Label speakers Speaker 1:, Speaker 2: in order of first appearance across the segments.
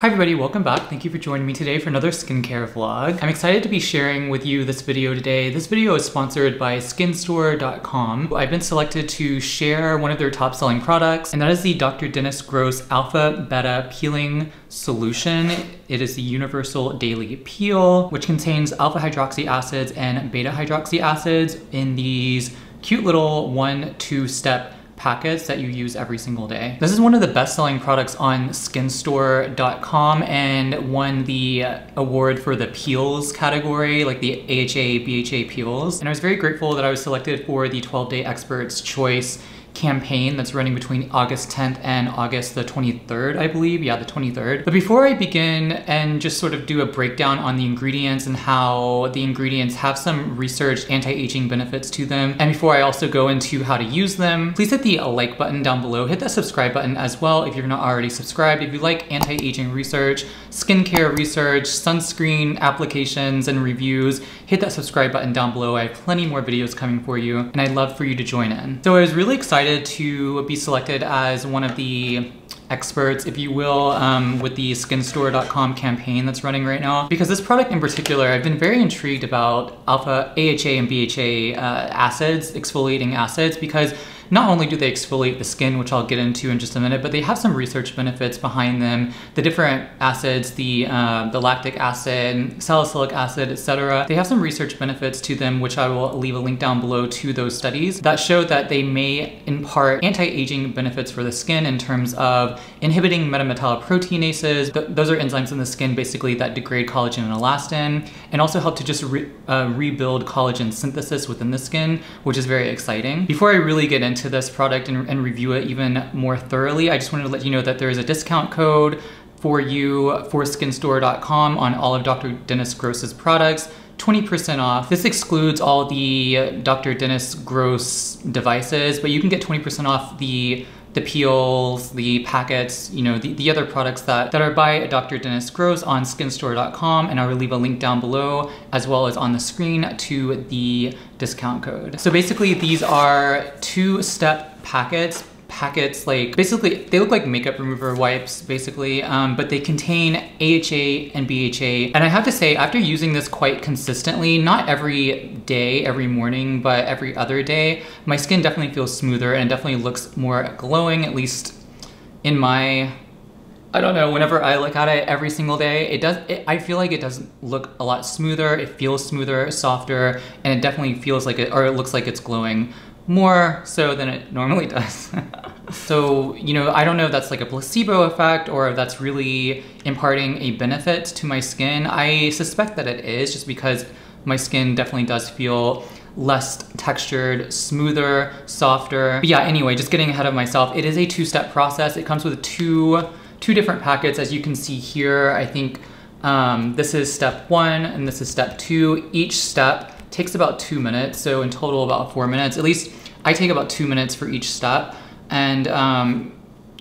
Speaker 1: Hi everybody, welcome back. Thank you for joining me today for another skincare vlog. I'm excited to be sharing with you this video today. This video is sponsored by skinstore.com. I've been selected to share one of their top selling products, and that is the Dr. Dennis Gross Alpha Beta Peeling Solution. It is the Universal Daily Peel, which contains alpha hydroxy acids and beta hydroxy acids in these cute little 1-2 step packets that you use every single day. This is one of the best-selling products on skinstore.com and won the award for the peels category, like the AHA, BHA peels. And I was very grateful that I was selected for the 12-day Expert's Choice campaign that's running between August 10th and August the 23rd, I believe. Yeah, the 23rd. But before I begin and just sort of do a breakdown on the ingredients and how the ingredients have some researched anti-aging benefits to them, and before I also go into how to use them, please hit the like button down below. Hit that subscribe button as well if you're not already subscribed. If you like anti-aging research, skincare research, sunscreen applications and reviews, hit that subscribe button down below. I have plenty more videos coming for you, and I'd love for you to join in. So I was really excited to be selected as one of the experts, if you will, with the skinstore.com campaign that's running right now. Because this product in particular, I've been very intrigued about alpha AHA and BHA acids, exfoliating acids, because not only do they exfoliate the skin, which I'll get into in just a minute, but they have some research benefits behind them. The different acids, the lactic acid, salicylic acid, etc. They have some research benefits to them, which I will leave a link down below to those studies that show that they may impart anti-aging benefits for the skin in terms of inhibiting metametalloproteinases. Those are enzymes in the skin basically that degrade collagen and elastin, and also help to just rebuild collagen synthesis within the skin, which is very exciting. Before I really get into this product and review it even more thoroughly, I just wanted to let you know that there is a discount code for you for skinstore.com on all of Dr. Dennis Gross's products. 20% off. This excludes all the Dr. Dennis Gross devices, but you can get 20% off the peels, the packets, you know, the other products that are by Dr. Dennis Gross on skinstore.com, and I will leave a link down below as well as on the screen to the discount code. So basically these are 2-step packets, like basically they look like makeup remover wipes basically, but they contain AHA and BHA. And I have to say, after using this quite consistently, not every day, every morning, but every other day, my skin definitely feels smoother and definitely looks more glowing, at least in my, I don't know, whenever I look at it every single day, I feel like it does look a lot smoother. It feels smoother, softer, and it definitely feels like it, or it looks like it's glowing more so than it normally does. So, you know, I don't know if that's like a placebo effect or if that's really imparting a benefit to my skin. I suspect that it is, just because my skin definitely does feel less textured, smoother, softer. But yeah, anyway, just getting ahead of myself, it is a 2-step process. It comes with two different packets, as you can see here. I think this is step 1 and this is step 2. Each step takes about 2 minutes, so in total about 4 minutes. At least I take about 2 minutes for each step, and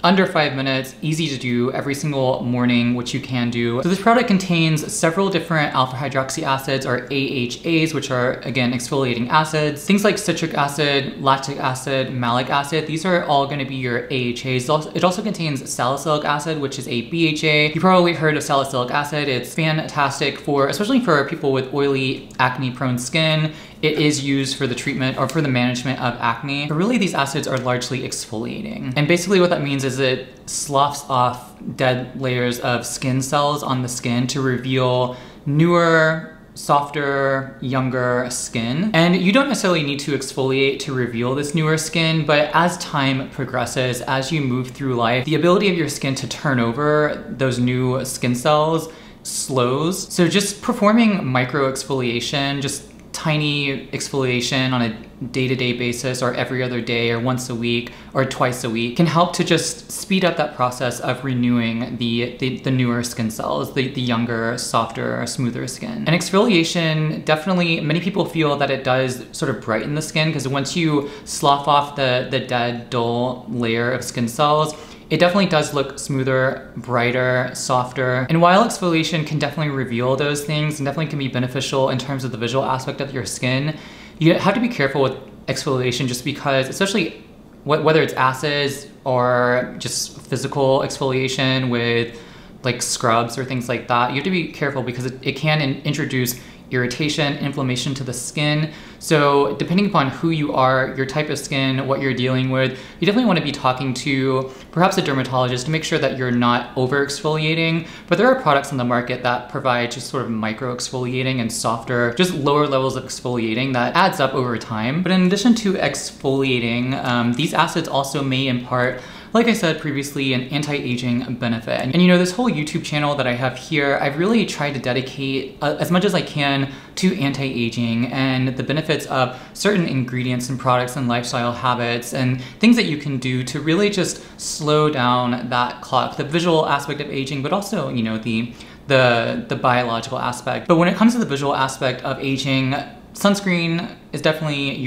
Speaker 1: under 5 minutes, easy to do every single morning, which you can do. So this product contains several different alpha hydroxy acids, or AHAs, which are, again, exfoliating acids. Things like citric acid, lactic acid, malic acid, these are all gonna be your AHAs. It also contains salicylic acid, which is a BHA. You probably heard of salicylic acid. It's fantastic for, especially for people with oily, acne-prone skin. It is used for the treatment or for the management of acne. But really, these acids are largely exfoliating. And basically what that means is it sloughs off dead layers of skin cells on the skin to reveal newer, softer, younger skin. And you don't necessarily need to exfoliate to reveal this newer skin, but as time progresses, as you move through life, the ability of your skin to turn over those new skin cells slows. So just performing microexfoliation, just tiny exfoliation on a day-to-day basis, or every other day, or once a week, or twice a week, can help to just speed up that process of renewing the newer skin cells, the younger, softer, smoother skin. And exfoliation, definitely, many people feel that it does sort of brighten the skin, because once you slough off the dead, dull layer of skin cells, it definitely does look smoother, brighter, softer. And while exfoliation can definitely reveal those things and definitely can be beneficial in terms of the visual aspect of your skin, you have to be careful with exfoliation, just because, especially whether it's acids or just physical exfoliation with like scrubs or things like that, you have to be careful because it can introduce irritation, inflammation to the skin. So depending upon who you are, your type of skin, what you're dealing with, you definitely want to be talking to perhaps a dermatologist to make sure that you're not over exfoliating. But there are products on the market that provide just sort of micro exfoliating and softer, just lower levels of exfoliating that adds up over time. But in addition to exfoliating, these acids also may impart, like I said previously, an anti-aging benefit. And you know, this whole YouTube channel that I have here, I've really tried to dedicate as much as I can to anti-aging and the benefits of certain ingredients and products and lifestyle habits and things that you can do to really just slow down that clock, the visual aspect of aging, but also, you know, the biological aspect. But when it comes to the visual aspect of aging, sunscreen is definitely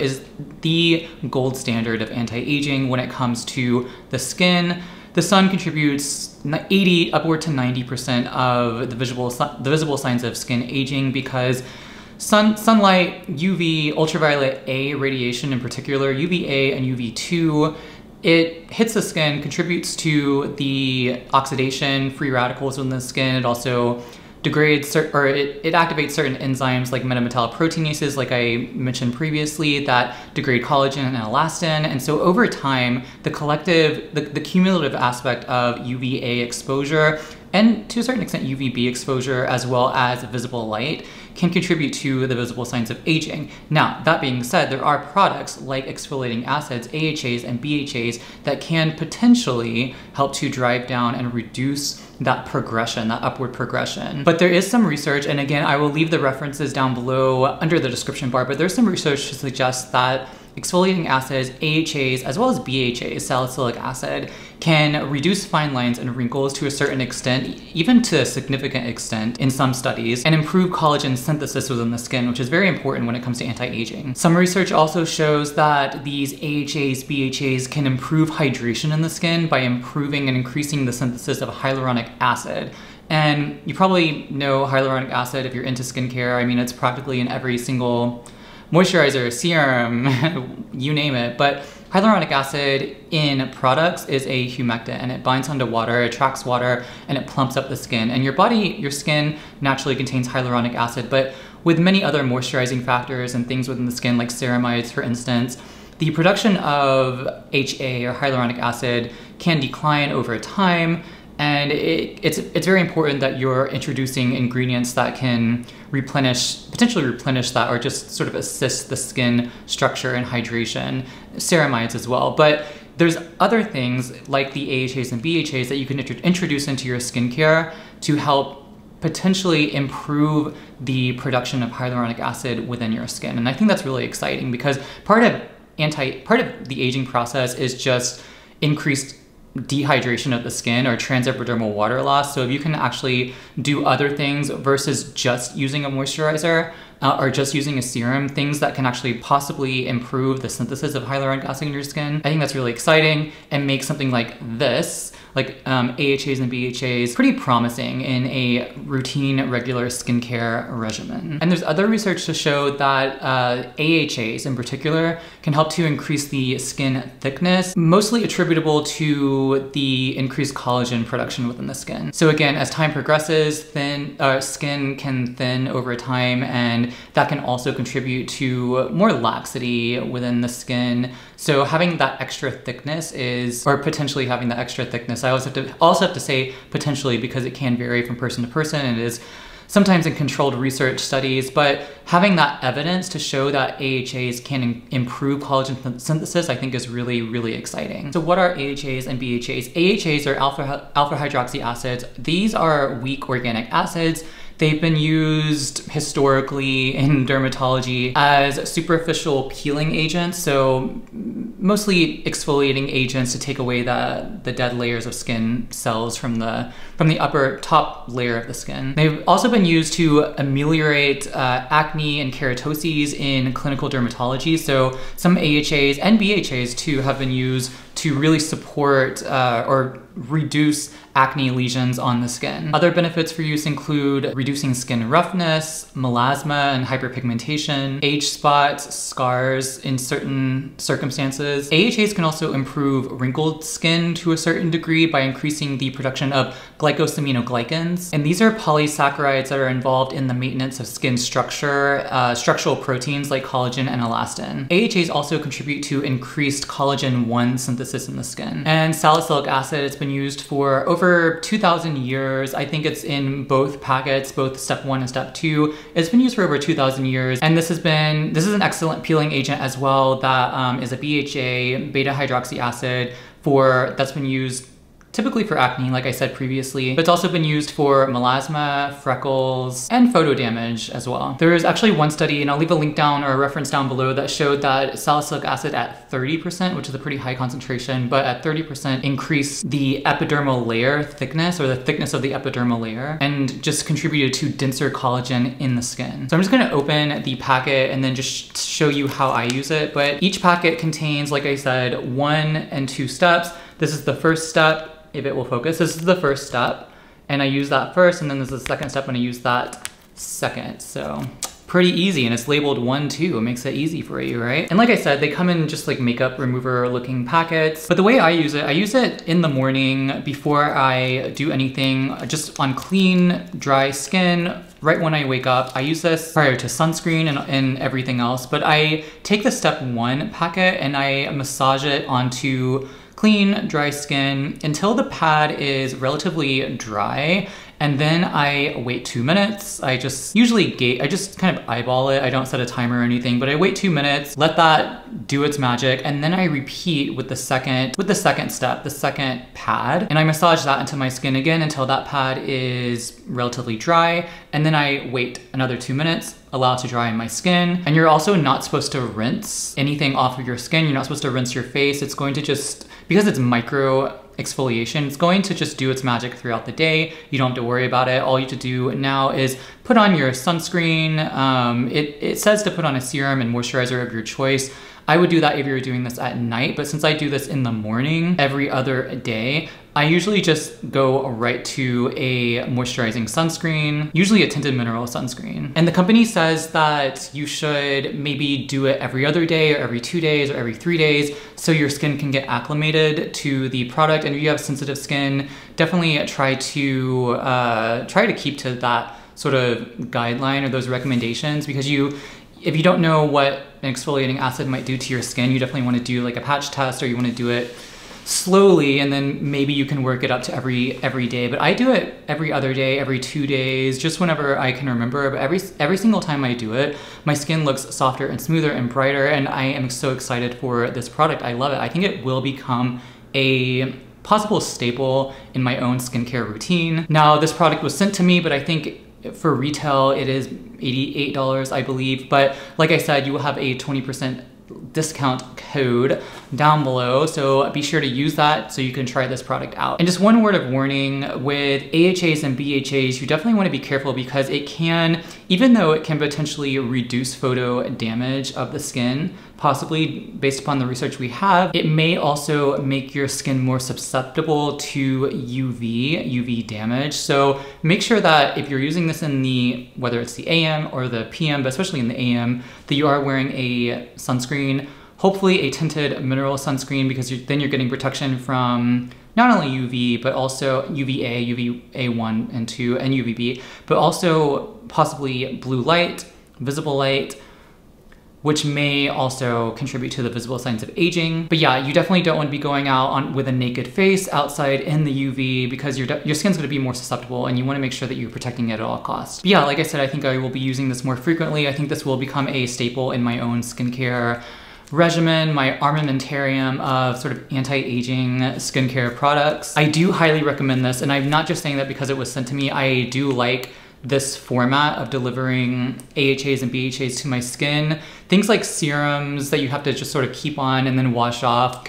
Speaker 1: is the gold standard of anti-aging when it comes to the skin. The sun contributes 80 upward to 90% of the visible signs of skin aging because sunlight, UV, ultraviolet A radiation in particular, UVA and UV2, it hits the skin, contributes to the oxidation, free radicals in the skin. It also degrades, or it activates certain enzymes like metametalloproteinases, like I mentioned previously, that degrade collagen and elastin. And so over time, the cumulative aspect of UVA exposure and to a certain extent UVB exposure as well as visible light can contribute to the visible signs of aging. Now, that being said, there are products like exfoliating acids, AHAs and BHAs that can potentially help to drive down and reduce that progression, that upward progression. But there is some research, and again, I will leave the references down below under the description bar, but there's some research to suggest that exfoliating acids, AHAs, as well as BHAs, salicylic acid, can reduce fine lines and wrinkles to a certain extent, even to a significant extent in some studies, and improve collagen synthesis within the skin, which is very important when it comes to anti-aging. Some research also shows that these AHAs, BHAs can improve hydration in the skin by improving and increasing the synthesis of hyaluronic acid. And you probably know hyaluronic acid if you're into skincare. I mean, it's practically in every single moisturizer, serum, you name it. But hyaluronic acid in products is a humectant, and it binds onto water, attracts water, and it plumps up the skin. And your skin naturally contains hyaluronic acid, but with many other moisturizing factors and things within the skin, like ceramides, for instance, the production of HA or hyaluronic acid can decline over time. And it's very important that you're introducing ingredients that can potentially replenish that, or just sort of assist the skin structure and hydration, ceramides as well. But there's other things like the AHAs and BHAs that you can introduce into your skincare to help potentially improve the production of hyaluronic acid within your skin. And I think that's really exciting because part of the aging process is just increased dehydration of the skin or transepidermal water loss. So if you can actually do other things versus just using a moisturizer or just using a serum, things that can actually possibly improve the synthesis of hyaluronic acid in your skin, I think that's really exciting and make something like this, like AHAs and BHAs, pretty promising in a routine, regular skincare regimen. And there's other research to show that AHAs in particular can help to increase the skin thickness, mostly attributable to the increased collagen production within the skin. So again, as time progresses, skin can thin over time, and that can also contribute to more laxity within the skin. So having that extra thickness potentially having that extra thickness, I also have to say potentially because it can vary from person to person, and it is sometimes in controlled research studies, but having that evidence to show that AHAs can improve collagen synthesis, I think is really, really exciting. So what are AHAs and BHAs? AHAs are alpha hydroxy acids. These are weak organic acids. They've been used historically in dermatology as superficial peeling agents, so mostly exfoliating agents to take away the dead layers of skin cells from the upper top layer of the skin. They've also been used to ameliorate acne and keratoses in clinical dermatology, so some AHAs and BHAs too have been used to really support or reduce acne lesions on the skin. Other benefits for use include reducing skin roughness, melasma and hyperpigmentation, age spots, scars in certain circumstances. AHAs can also improve wrinkled skin to a certain degree by increasing the production of glycosaminoglycans. And these are polysaccharides that are involved in the maintenance of skin structure, structural proteins like collagen and elastin. AHAs also contribute to increased collagen 1 synthesis in the skin. And salicylic acid, it's been used for over 2,000 years. I think it's in both packets, both step 1 and step 2. It's been used for over 2,000 years. And this is an excellent peeling agent as well that is a BHA, beta hydroxy acid, that's been used typically for acne, like I said previously, but it's also been used for melasma, freckles, and photo damage as well. There is actually one study, and I'll leave a link down or a reference down below, that showed that salicylic acid at 30%, which is a pretty high concentration, but at 30% increased the epidermal layer thickness, or the thickness of the epidermal layer, and just contributed to denser collagen in the skin. So I'm just gonna open the packet and then just show you how I use it. But each packet contains, like I said, 1 and 2 steps. This is the first step. If it will focus, this is the first step, and I use that first, and then this is the second step, and I use that second. So pretty easy, and it's labeled 1, 2. It makes it easy for you, right? And like I said, they come in just like makeup remover looking packets. But the way I use it in the morning before I do anything, just on clean, dry skin. Right when I wake up. I use this prior to sunscreen and everything else, but I take the step 1 packet and I massage it onto clean, dry skin until the pad is relatively dry, and then I wait 2 minutes. I just kind of eyeball it. I don't set a timer or anything, but I wait 2 minutes, let that do its magic, and then I repeat with the second step, the second pad, and I massage that into my skin again until that pad is relatively dry, and then I wait another 2 minutes, allow it to dry in my skin. And you're also not supposed to rinse anything off of your skin. You're not supposed to rinse your face. It's going to just, because it's micro exfoliation, it's going to just do its magic throughout the day. You don't have to worry about it. All you have to do now is put on your sunscreen. It says to put on a serum and moisturizer of your choice. I would do that if you were doing this at night, but since I do this in the morning every other day, I usually just go right to a moisturizing sunscreen, usually a tinted mineral sunscreen. And the company says that you should maybe do it every other day or every 2 days or every 3 days so your skin can get acclimated to the product. And if you have sensitive skin, definitely try to keep to that sort of guideline or those recommendations, because if you don't know what an exfoliating acid might do to your skin, you definitely want to do like a patch test, or you want to do it slowly, and then maybe you can work it up to every day. But I do it every other day, every 2 days, just whenever I can remember. But every single time I do it, my skin looks softer and smoother and brighter, and I am so excited for this product. I love it. I think it will become a possible staple in my own skincare routine. Now, this product was sent to me, but I think for retail, it is $88, I believe. But like I said, you will have a 20% discount code down below, so be sure to use that so you can try this product out. And just one word of warning, with AHAs and BHAs, you definitely want to be careful, because it can, even though it can potentially reduce photo damage of the skin, possibly based upon the research we have, it may also make your skin more susceptible to UV damage. So make sure that if you're using this in whether it's the AM or the PM, but especially in the AM, that you are wearing a sunscreen, hopefully a tinted mineral sunscreen, because then you're getting protection from not only UV, but also UVA, UVA1 and 2, and UVB, but also possibly blue light, visible light, which may also contribute to the visible signs of aging. But yeah, you definitely don't want to be going out with a naked face outside in the UV, because your skin's gonna be more susceptible, and you wanna make sure that you're protecting it at all costs. But yeah, like I said, I think I will be using this more frequently. I think this will become a staple in my own skincare regimen, my armamentarium of sort of anti-aging skincare products. I do highly recommend this, and I'm not just saying that because it was sent to me. I do like this format of delivering AHAs and BHAs to my skin. Things like serums that you have to just sort of keep on and then wash off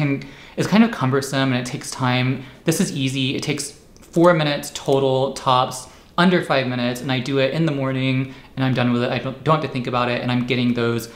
Speaker 1: is kind of cumbersome, and it takes time. This is easy. It takes 4 minutes total tops, under 5 minutes, and I do it in the morning and I'm done with it. I don't have to think about it, and I'm getting those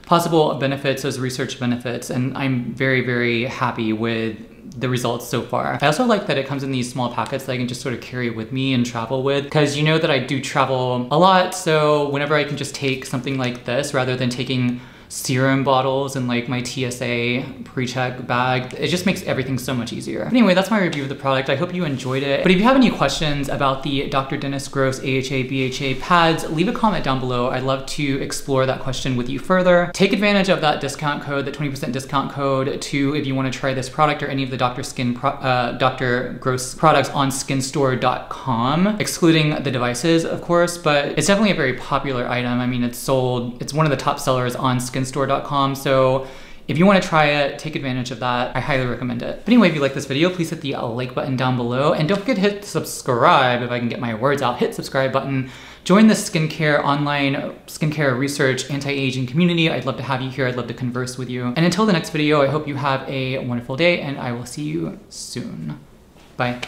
Speaker 1: possible benefits, those research benefits, and I'm very, very happy with the results so far. I also like that it comes in these small packets that I can just sort of carry with me and travel with, because you know that I do travel a lot, so whenever I can just take something like this rather than taking serum bottles and like my TSA pre-check bag, it just makes everything so much easier. Anyway, that's my review of the product. I hope you enjoyed it. But if you have any questions about the Dr. Dennis Gross AHA BHA pads, leave a comment down below. I'd love to explore that question with you further. Take advantage of that discount code, the 20% discount code too, if you want to try this product or any of the Dr. Gross products on skinstore.com, excluding the devices, of course, but it's definitely a very popular item. I mean, it's one of the top sellers on skinstore.com, so if you want to try it, take advantage of that. I highly recommend it. But anyway, if you like this video, please hit the like button down below, and don't forget to hit subscribe, if I can get my words out. Hit subscribe button. Join the online skincare research anti-aging community. I'd love to have you here. I'd love to converse with you. And until the next video, I hope you have a wonderful day, and I will see you soon. Bye.